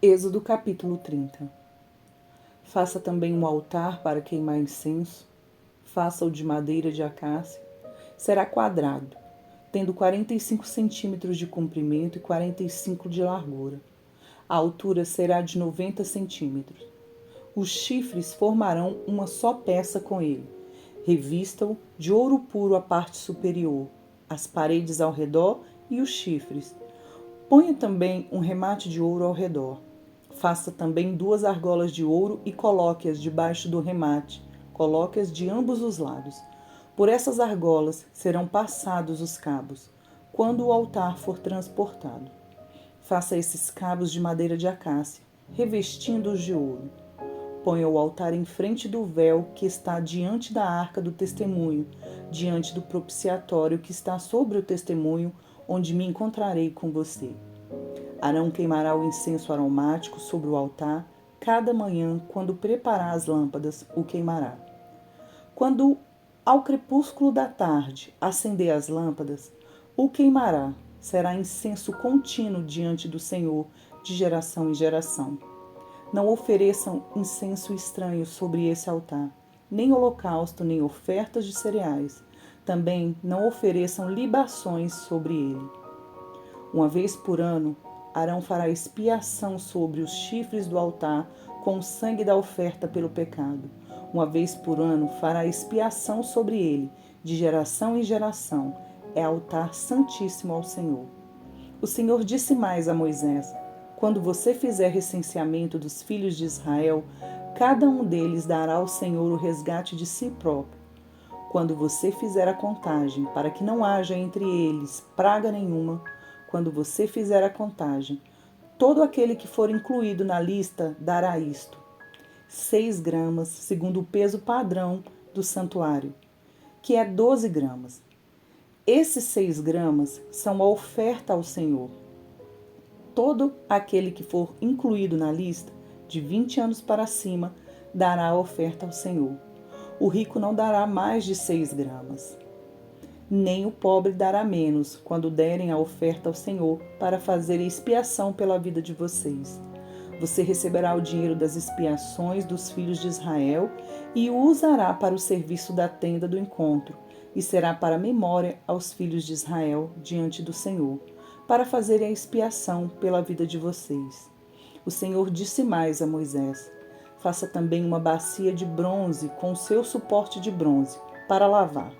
Êxodo capítulo 30. Faça também um altar para queimar incenso. Faça-o de madeira de acácia. Será quadrado, tendo 45 centímetros de comprimento e 45 de largura. A altura será de 90 centímetros. Os chifres formarão uma só peça com ele. Revista-o de ouro puro a parte superior, as paredes ao redor e os chifres. Ponha também um remate de ouro ao redor. Faça também 2 argolas de ouro e coloque-as debaixo do remate. Coloque-as de ambos os lados. Por essas argolas serão passados os cabos, quando o altar for transportado. Faça esses cabos de madeira de acácia, revestindo-os de ouro. Ponha o altar em frente do véu que está diante da arca do testemunho, diante do propiciatório que está sobre o testemunho, onde me encontrarei com você. Arão queimará o incenso aromático sobre o altar. Cada manhã, quando preparar as lâmpadas, o queimará. Quando ao crepúsculo da tarde acender as lâmpadas, o queimará. Será incenso contínuo diante do Senhor, de geração em geração. Não ofereçam incenso estranho sobre esse altar, nem holocausto, nem ofertas de cereais. Também não ofereçam libações sobre ele. Uma vez por ano, Arão fará expiação sobre os chifres do altar com o sangue da oferta pelo pecado. Uma vez por ano fará expiação sobre ele, de geração em geração. É altar santíssimo ao Senhor. O Senhor disse mais a Moisés: quando você fizer recenseamento dos filhos de Israel, cada um deles dará ao Senhor o resgate de si próprio. Quando você fizer a contagem, para que não haja entre eles praga nenhuma, quando você fizer a contagem, todo aquele que for incluído na lista dará isto: 6 gramas, segundo o peso padrão do santuário, que é 12 gramas. Esses 6 gramas são a oferta ao Senhor. Todo aquele que for incluído na lista, de 20 anos para cima, dará a oferta ao Senhor. O rico não dará mais de 6 gramas. Nem o pobre dará menos, quando derem a oferta ao Senhor, para fazer expiação pela vida de vocês. Você receberá o dinheiro das expiações dos filhos de Israel e o usará para o serviço da tenda do encontro, e será para memória aos filhos de Israel diante do Senhor, para fazerem a expiação pela vida de vocês. O Senhor disse mais a Moisés: faça também uma bacia de bronze com o seu suporte de bronze, para lavar.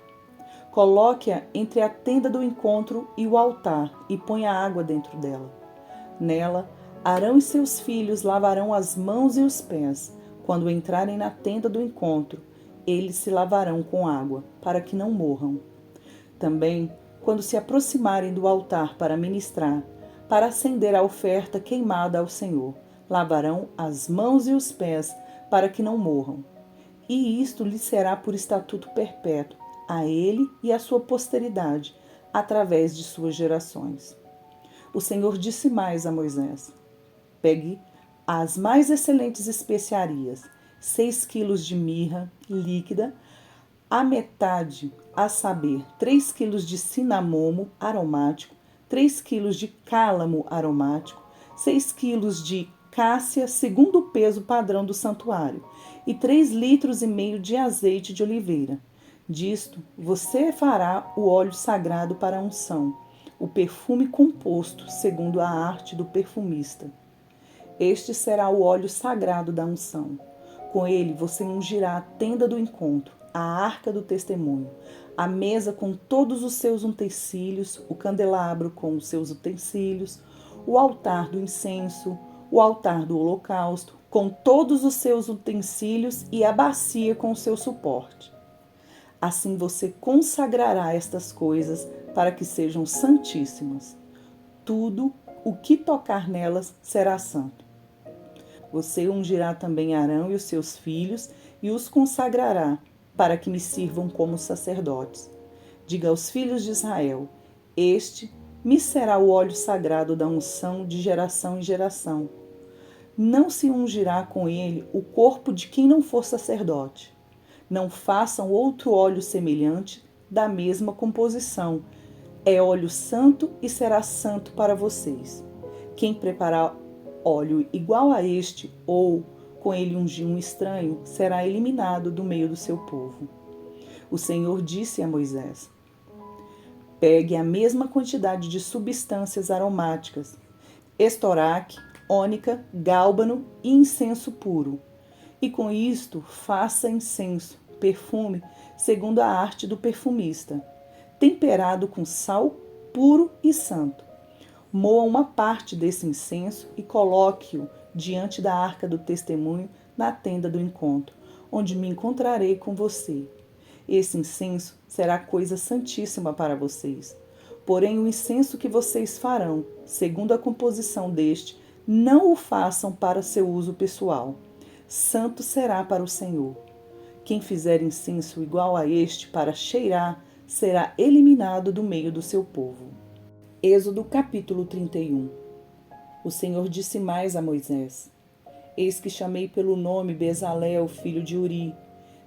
Coloque-a entre a tenda do encontro e o altar e ponha água dentro dela. Nela, Arão e seus filhos lavarão as mãos e os pés. Quando entrarem na tenda do encontro, eles se lavarão com água, para que não morram. Também, quando se aproximarem do altar para ministrar, para acender a oferta queimada ao Senhor, lavarão as mãos e os pés, para que não morram. E isto lhe será por estatuto perpétuo, a ele e à sua posteridade, através de suas gerações. O Senhor disse mais a Moisés: pegue as mais excelentes especiarias, 6 quilos de mirra líquida, a metade, a saber, 3 quilos de cinamomo aromático, 3 quilos de cálamo aromático, 6 quilos de cássia, segundo o peso padrão do santuário, e 3,5 litros de azeite de oliveira. Disto, você fará o óleo sagrado para a unção, o perfume composto, segundo a arte do perfumista. Este será o óleo sagrado da unção. Com ele você ungirá a tenda do encontro, a arca do testemunho, a mesa com todos os seus utensílios, o candelabro com os seus utensílios, o altar do incenso, o altar do holocausto, com todos os seus utensílios e a bacia com o seu suporte. Assim você consagrará estas coisas para que sejam santíssimas. Tudo o que tocar nelas será santo. Você ungirá também Arão e os seus filhos e os consagrará para que me sirvam como sacerdotes. Diga aos filhos de Israel: este me será o óleo sagrado da unção de geração em geração. não se ungirá com ele o corpo de quem não for sacerdote. Não façam outro óleo semelhante, da mesma composição. É óleo santo e será santo para vocês. Quem preparar óleo igual a este, ou com ele ungir um estranho, será eliminado do meio do seu povo. O Senhor disse a Moisés: pegue a mesma quantidade de substâncias aromáticas, estoraque, ônica, gálbano e incenso puro. E com isto faça incenso, perfume, segundo a arte do perfumista, temperado com sal puro e santo. Moa uma parte desse incenso e coloque-o diante da arca do testemunho na tenda do encontro, onde me encontrarei com você. Esse incenso será coisa santíssima para vocês. Porém, o incenso que vocês farão, segundo a composição deste, não o façam para seu uso pessoal. Santo será para o Senhor. Quem fizer incenso igual a este para cheirar, será eliminado do meio do seu povo. Êxodo capítulo 31. O Senhor disse mais a Moisés: eis que chamei pelo nome Bezalel, filho de Uri,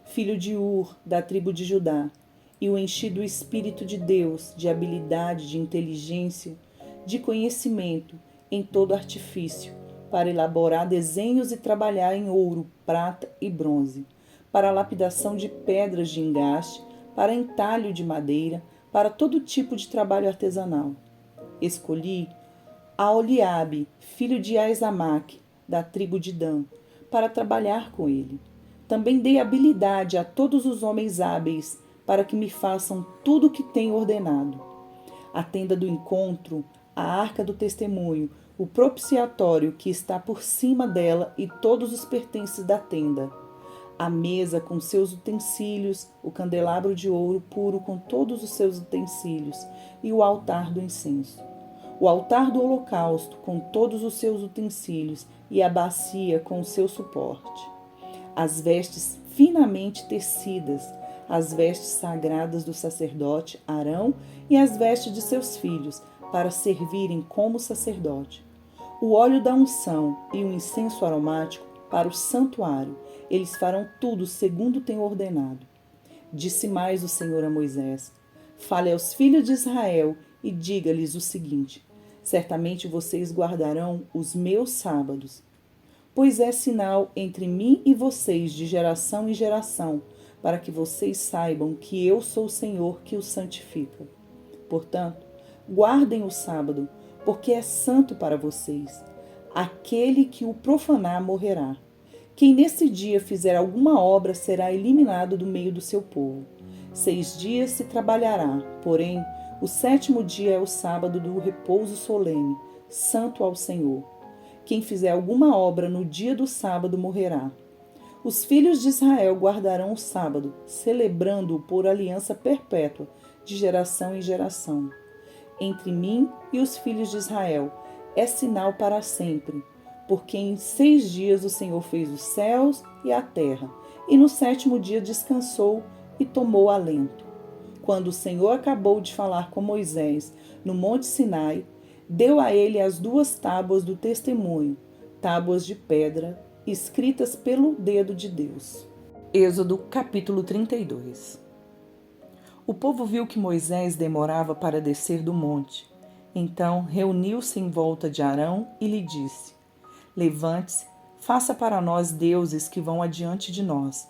filho de Ur, da tribo de Judá, e o enchi do Espírito de Deus, de habilidade, de inteligência, de conhecimento, em todo artifício, para elaborar desenhos e trabalhar em ouro, prata e bronze, para a lapidação de pedras de engaste, para entalho de madeira, para todo tipo de trabalho artesanal. Escolhi Aholiabe, filho de Aizamaque, da tribo de Dan, para trabalhar com ele. Também dei habilidade a todos os homens hábeis, para que me façam tudo o que tenho ordenado. A tenda do encontro, a arca do testemunho, o propiciatório que está por cima dela e todos os pertences da tenda. A mesa com seus utensílios, o candelabro de ouro puro com todos os seus utensílios e o altar do incenso. O altar do holocausto com todos os seus utensílios e a bacia com o seu suporte. As vestes finamente tecidas, as vestes sagradas do sacerdote Arão e as vestes de seus filhos, para servirem como sacerdote. O óleo da unção e o incenso aromático para o santuário, eles farão tudo segundo tenho ordenado. Disse mais o Senhor a Moisés: fale aos filhos de Israel e diga-lhes o seguinte: certamente vocês guardarão os meus sábados, pois é sinal entre mim e vocês de geração em geração, para que vocês saibam que eu sou o Senhor que os santifica. Portanto, guardem o sábado, porque é santo para vocês. Aquele que o profanar morrerá. Quem nesse dia fizer alguma obra será eliminado do meio do seu povo. 6 dias se trabalhará, porém, o 7º dia é o sábado do repouso solene, santo ao Senhor. Quem fizer alguma obra no dia do sábado morrerá. Os filhos de Israel guardarão o sábado, celebrando-o por aliança perpétua, de geração em geração. Entre mim e os filhos de Israel é sinal para sempre, porque em 6 dias o Senhor fez os céus e a terra, e no 7º dia descansou e tomou alento. Quando o Senhor acabou de falar com Moisés no Monte Sinai, deu a ele as 2 tábuas do testemunho, tábuas de pedra, escritas pelo dedo de Deus. Êxodo capítulo 32. O povo viu que Moisés demorava para descer do monte. Então reuniu-se em volta de Arão e lhe disse: levante-se, faça para nós deuses que vão adiante de nós.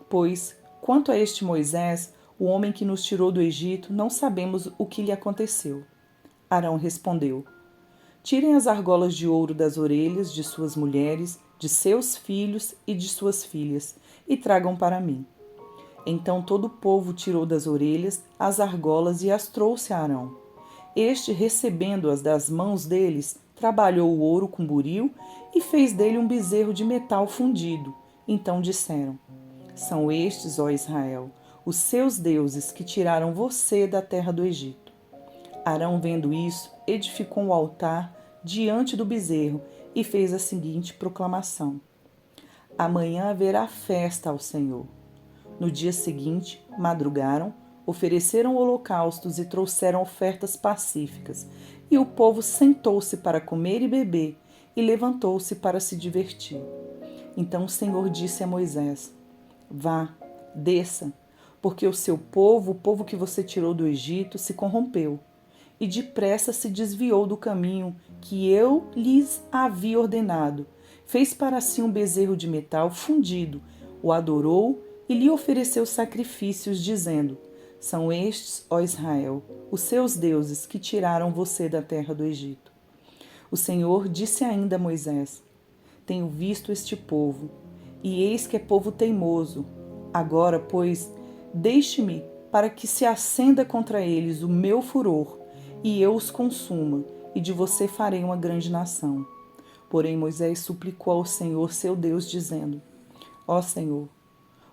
Pois, quanto a este Moisés, o homem que nos tirou do Egito, não sabemos o que lhe aconteceu. Arão respondeu: tirem as argolas de ouro das orelhas de suas mulheres, de seus filhos e de suas filhas, e tragam para mim. Então todo o povo tirou das orelhas as argolas e as trouxe a Arão. Este, recebendo-as das mãos deles, trabalhou o ouro com buril e fez dele um bezerro de metal fundido. Então disseram: são estes, ó Israel, os seus deuses que tiraram você da terra do Egito. Arão, vendo isso, edificou um altar diante do bezerro e fez a seguinte proclamação: amanhã haverá festa ao Senhor. No dia seguinte, madrugaram, ofereceram holocaustos e trouxeram ofertas pacíficas, e o povo sentou-se para comer e beber, e levantou-se para se divertir. Então o Senhor disse a Moisés: Vá, desça, porque o seu povo, o povo que você tirou do Egito, se corrompeu e depressa se desviou do caminho que eu lhes havia ordenado. Fez para si um bezerro de metal fundido, o adorou e lhe ofereceu sacrifícios, dizendo: São estes, ó Israel, os seus deuses que tiraram você da terra do Egito. O Senhor disse ainda a Moisés: Tenho visto este povo, e eis que é povo teimoso. Agora, pois, deixe-me para que se acenda contra eles o meu furor, e eu os consuma, e de você farei uma grande nação. Porém Moisés suplicou ao Senhor seu Deus, dizendo: Ó Senhor,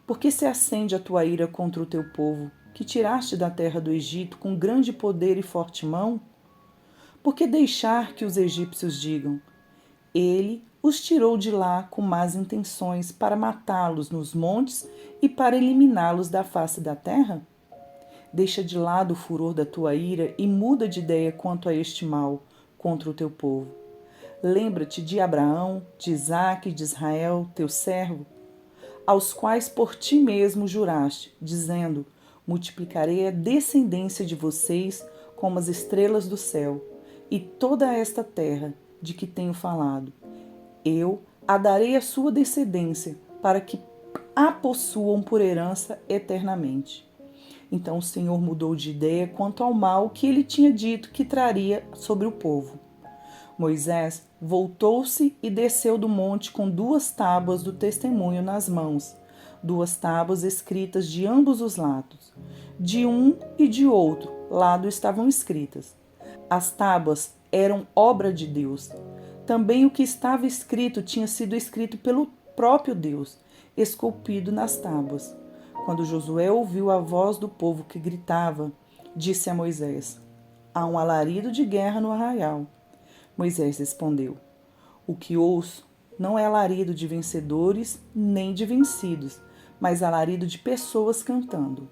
por que se acende a tua ira contra o teu povo, que tiraste da terra do Egito com grande poder e forte mão? Por que deixar que os egípcios digam: Ele os tirou de lá com más intenções para matá-los nos montes e para eliminá-los da face da terra? Deixa de lado o furor da tua ira e muda de ideia quanto a este mal contra o teu povo. Lembra-te de Abraão, de Isaque e de Israel, teu servo, aos quais por ti mesmo juraste, dizendo: Multiplicarei a descendência de vocês como as estrelas do céu, e toda esta terra de que tenho falado, eu a darei à sua descendência, para que a possuam por herança eternamente. Então o Senhor mudou de ideia quanto ao mal que ele tinha dito que traria sobre o povo. Moisés voltou-se e desceu do monte com 2 tábuas do testemunho nas mãos, 2 tábuas escritas de ambos os lados. De um e de outro lado estavam escritas. As tábuas eram obra de Deus. Também o que estava escrito tinha sido escrito pelo próprio Deus, esculpido nas tábuas. Quando Josué ouviu a voz do povo que gritava, disse a Moisés: Há um alarido de guerra no arraial. Moisés respondeu: O que ouço não é alarido de vencedores nem de vencidos, mas alarido de pessoas cantando.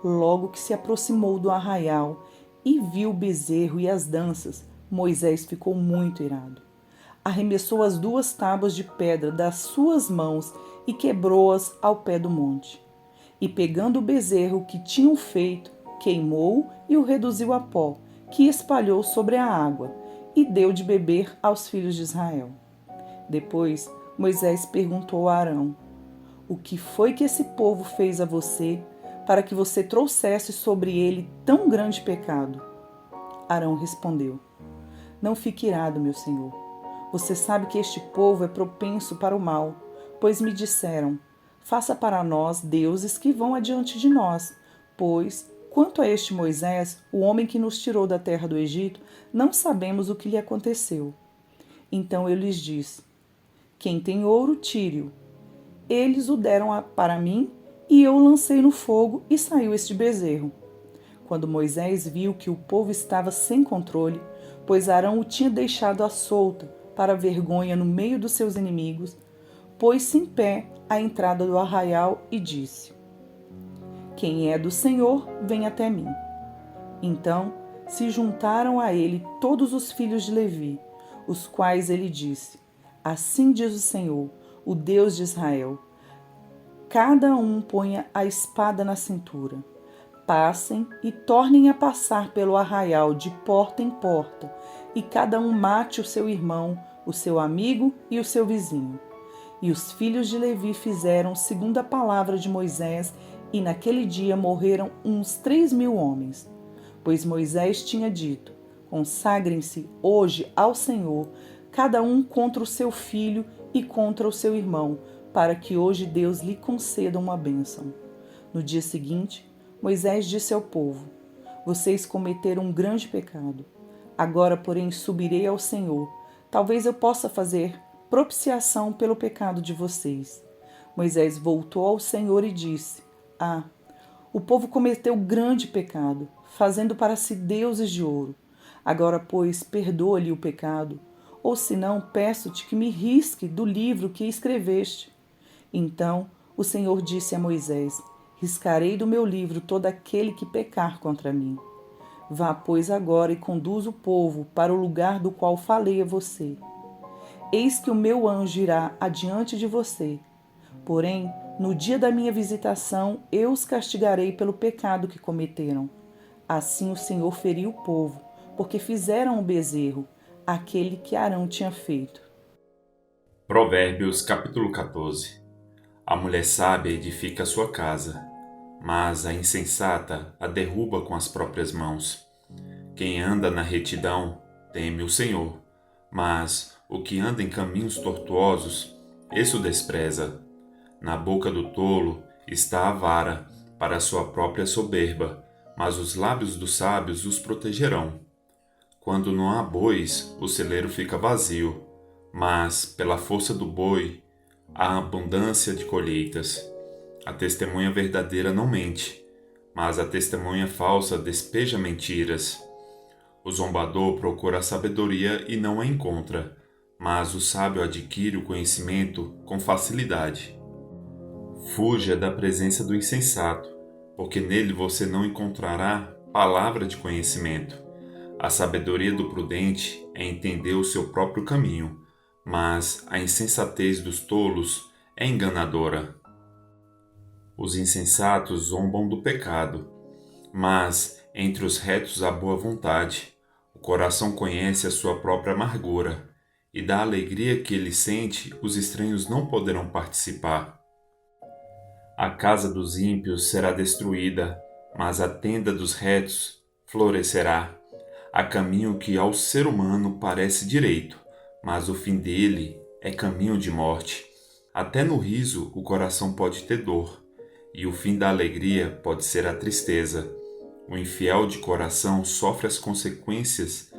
Logo que se aproximou do arraial e viu o bezerro e as danças, Moisés ficou muito irado. Arremessou as 2 tábuas de pedra das suas mãos e quebrou-as ao pé do monte. E pegando o bezerro que tinham feito, queimou e o reduziu a pó, que espalhou sobre a água, e deu de beber aos filhos de Israel. Depois Moisés perguntou a Arão: O que foi que esse povo fez a você, para que você trouxesse sobre ele tão grande pecado? Arão respondeu: Não fique irado, meu senhor. Você sabe que este povo é propenso para o mal, pois me disseram: Faça para nós deuses que vão adiante de nós, pois, quanto a este Moisés, o homem que nos tirou da terra do Egito, não sabemos o que lhe aconteceu. Então eu lhes disse: Quem tem ouro, tire-o. Eles o deram para mim, e eu o lancei no fogo, e saiu este bezerro. Quando Moisés viu que o povo estava sem controle, pois Arão o tinha deixado à solta, para vergonha no meio dos seus inimigos, pôs-se em pé à entrada do arraial e disse: Quem é do Senhor, vem até mim. Então se juntaram a ele todos os filhos de Levi, os quais ele disse: Assim diz o Senhor, o Deus de Israel: Cada um ponha a espada na cintura. Passem e tornem a passar pelo arraial de porta em porta, e cada um mate o seu irmão, o seu amigo e o seu vizinho. E os filhos de Levi fizeram segundo a palavra de Moisés, e naquele dia morreram uns 3.000 homens. Pois Moisés tinha dito: Consagrem-se hoje ao Senhor, cada um contra o seu filho e contra o seu irmão, para que hoje Deus lhe conceda uma bênção. No dia seguinte, Moisés disse ao povo: Vocês cometeram um grande pecado. Agora, porém, subirei ao Senhor. Talvez eu possa fazer propiciação pelo pecado de vocês. Moisés voltou ao Senhor e disse: o povo cometeu grande pecado, fazendo para si deuses de ouro. Agora, pois, perdoa-lhe o pecado, ou senão peço-te que me risque do livro que escreveste. Então o Senhor disse a Moisés: Riscarei do meu livro todo aquele que pecar contra mim. Vá, pois, agora e conduza o povo para o lugar do qual falei a você. Eis que o meu anjo irá adiante de você. Porém, no dia da minha visitação, eu os castigarei pelo pecado que cometeram. Assim o Senhor feriu o povo, porque fizeram o bezerro, aquele que Arão tinha feito. Provérbios capítulo 14. A mulher sábia edifica a sua casa, mas a insensata a derruba com as próprias mãos. Quem anda na retidão teme o Senhor, mas o que anda em caminhos tortuosos, esse o despreza. Na boca do tolo está a vara para a sua própria soberba, mas os lábios dos sábios os protegerão. Quando não há bois, o celeiro fica vazio, mas pela força do boi há abundância de colheitas. A testemunha verdadeira não mente, mas a testemunha falsa despeja mentiras. O zombador procura a sabedoria e não a encontra, mas o sábio adquire o conhecimento com facilidade. Fuja da presença do insensato, porque nele você não encontrará palavra de conhecimento. A sabedoria do prudente é entender o seu próprio caminho, mas a insensatez dos tolos é enganadora. Os insensatos zombam do pecado, mas entre os retos há boa vontade. O coração conhece a sua própria amargura, e da alegria que ele sente, os estranhos não poderão participar. A casa dos ímpios será destruída, mas a tenda dos retos florescerá. Há caminho que ao ser humano parece direito, mas o fim dele é caminho de morte. Até no riso o coração pode ter dor, e o fim da alegria pode ser a tristeza. O infiel de coração sofre as consequências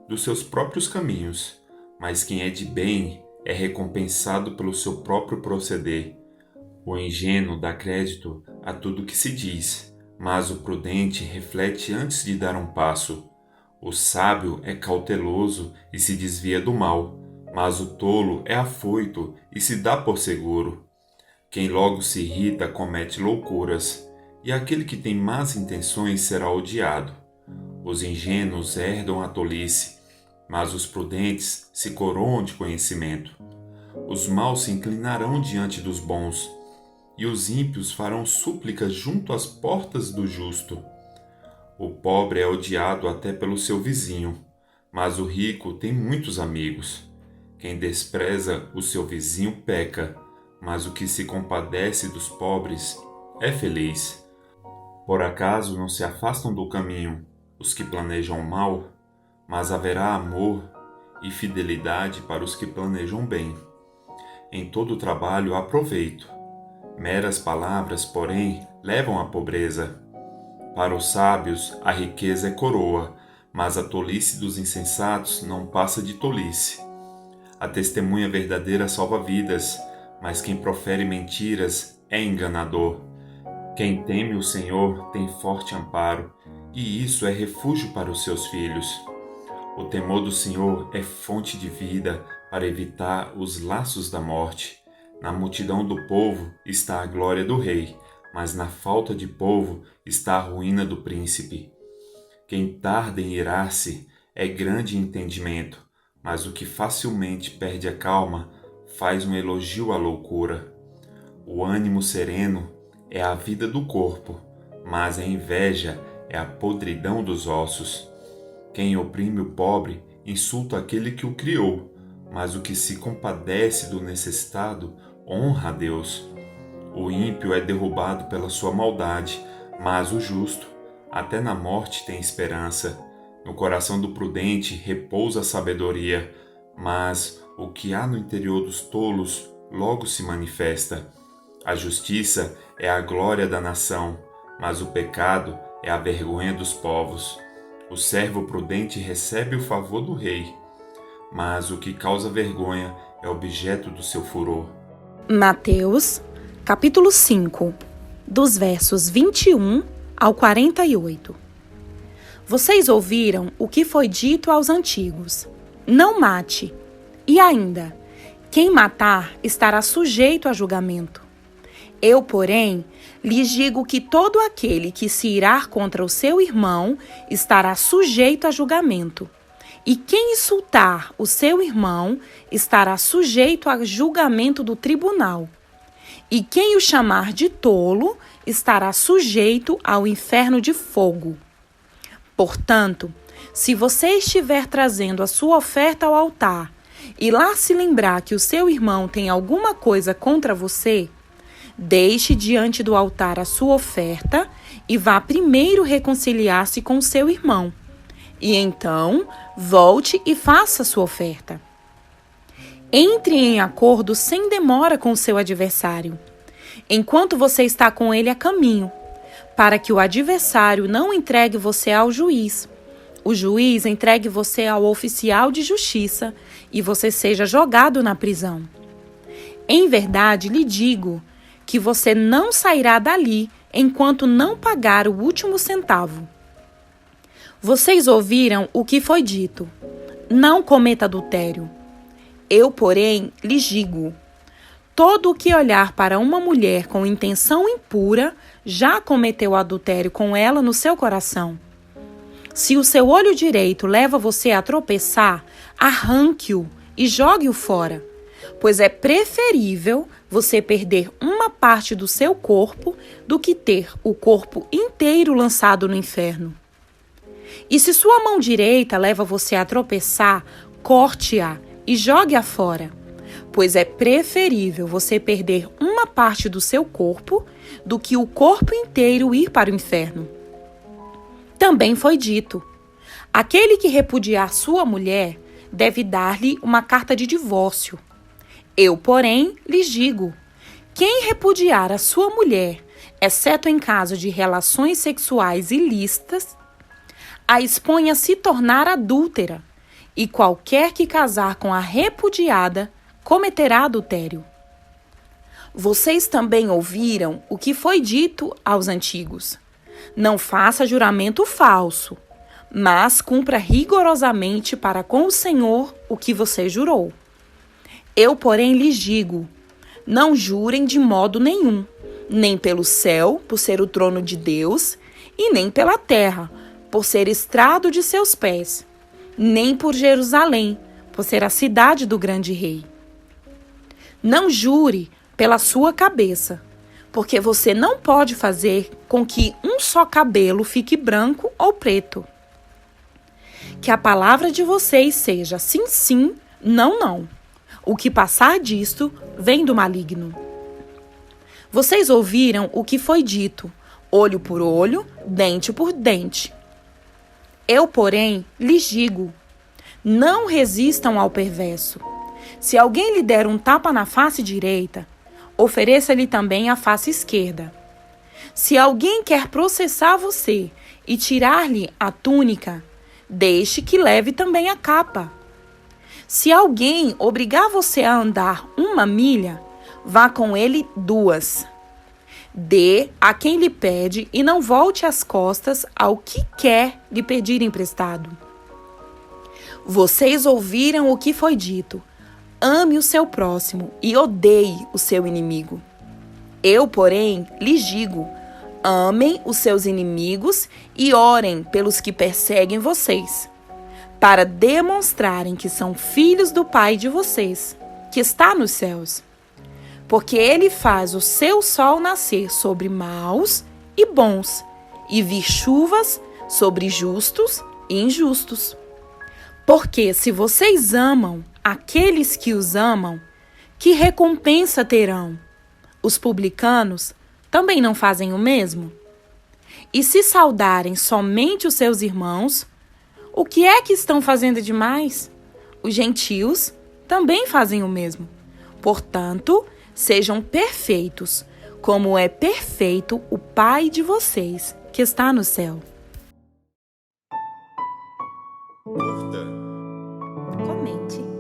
dos seus próprios caminhos, mas quem é de bem é recompensado pelo seu próprio proceder. O ingênuo dá crédito a tudo que se diz, mas o prudente reflete antes de dar um passo. O sábio é cauteloso e se desvia do mal, mas o tolo é afoito e se dá por seguro. Quem logo se irrita comete loucuras, e aquele que tem más intenções será odiado. Os ingênuos herdam a tolice, mas os prudentes se coroam de conhecimento. Os maus se inclinarão diante dos bons, e os ímpios farão súplicas junto às portas do justo. O pobre é odiado até pelo seu vizinho, mas o rico tem muitos amigos. Quem despreza o seu vizinho peca, mas o que se compadece dos pobres é feliz. Por acaso não se afastam do caminho os que planejam o mal, mas haverá amor e fidelidade para os que planejam bem. Em todo trabalho há proveito. Meras palavras, porém, levam à pobreza. Para os sábios, a riqueza é coroa, mas a tolice dos insensatos não passa de tolice. A testemunha verdadeira salva vidas, mas quem profere mentiras é enganador. Quem teme o Senhor tem forte amparo, e isso é refúgio para os seus filhos. O temor do Senhor é fonte de vida para evitar os laços da morte. Na multidão do povo está a glória do rei, mas na falta de povo está a ruína do príncipe. Quem tarda em irar-se é grande em entendimento, mas o que facilmente perde a calma faz um elogio à loucura. O ânimo sereno é a vida do corpo, mas a inveja é a podridão dos ossos. Quem oprime o pobre insulta aquele que o criou, mas o que se compadece do necessitado honra a Deus. O ímpio é derrubado pela sua maldade, mas o justo, até na morte, tem esperança. No coração do prudente repousa a sabedoria, mas o que há no interior dos tolos logo se manifesta. A justiça é a glória da nação, mas o pecado é a vergonha dos povos. O servo prudente recebe o favor do rei, mas o que causa vergonha é objeto do seu furor. Mateus, capítulo 5, dos versos 21 ao 48. Vocês ouviram o que foi dito aos antigos: não mate. E ainda, quem matar estará sujeito a julgamento. Eu, porém, lhes digo que todo aquele que se irar contra o seu irmão estará sujeito a julgamento. E quem insultar o seu irmão estará sujeito a julgamento do tribunal. E quem o chamar de tolo estará sujeito ao inferno de fogo. Portanto, se você estiver trazendo a sua oferta ao altar e lá se lembrar que o seu irmão tem alguma coisa contra você, deixe diante do altar a sua oferta e vá primeiro reconciliar-se com o seu irmão. E então, volte e faça sua oferta. Entre em acordo sem demora com o seu adversário, enquanto você está com ele a caminho, para que o adversário não entregue você ao juiz, o juiz entregue você ao oficial de justiça e você seja jogado na prisão. Em verdade, lhe digo que você não sairá dali enquanto não pagar o último centavo. Vocês ouviram o que foi dito: não cometa adultério. Eu, porém, lhes digo: todo o que olhar para uma mulher com intenção impura já cometeu adultério com ela no seu coração. Se o seu olho direito leva você a tropeçar, arranque-o e jogue-o fora, pois é preferível você perder uma parte do seu corpo do que ter o corpo inteiro lançado no inferno. E se sua mão direita leva você a tropeçar, corte-a e jogue-a fora, pois é preferível você perder uma parte do seu corpo do que o corpo inteiro ir para o inferno. Também foi dito: aquele que repudiar sua mulher deve dar-lhe uma carta de divórcio. Eu, porém, lhes digo: quem repudiar a sua mulher, exceto em caso de relações sexuais ilícitas, a expõe a se tornar adúltera, e qualquer que casar com a repudiada cometerá adultério. Vocês também ouviram o que foi dito aos antigos: não faça juramento falso, mas cumpra rigorosamente para com o Senhor o que você jurou. Eu, porém, lhes digo: não jurem de modo nenhum, nem pelo céu, por ser o trono de Deus, e nem pela terra, por ser estrado de seus pés, nem por Jerusalém, por ser a cidade do grande rei. Não jure pela sua cabeça, porque você não pode fazer com que um só cabelo fique branco ou preto. Que a palavra de vocês seja sim, sim, não, não. O que passar disto vem do maligno. Vocês ouviram o que foi dito: olho por olho, dente por dente. Eu, porém, lhes digo: não resistam ao perverso. Se alguém lhe der um tapa na face direita, ofereça-lhe também a face esquerda. Se alguém quer processar você e tirar-lhe a túnica, deixe que leve também a capa. Se alguém obrigar você a andar 1 milha, vá com ele 2. Dê a quem lhe pede e não volte as costas ao que quer lhe pedir emprestado. Vocês ouviram o que foi dito: ame o seu próximo e odeie o seu inimigo. Eu, porém, lhes digo: amem os seus inimigos e orem pelos que perseguem vocês, para demonstrarem que são filhos do Pai de vocês, que está nos céus. Porque ele faz o seu sol nascer sobre maus e bons, e vir chuvas sobre justos e injustos. Porque se vocês amam aqueles que os amam, que recompensa terão? Os publicanos também não fazem o mesmo? E se saudarem somente os seus irmãos, o que é que estão fazendo demais? Os gentios também fazem o mesmo. Portanto, sejam perfeitos, como é perfeito o Pai de vocês, que está no céu. Curta, Comente.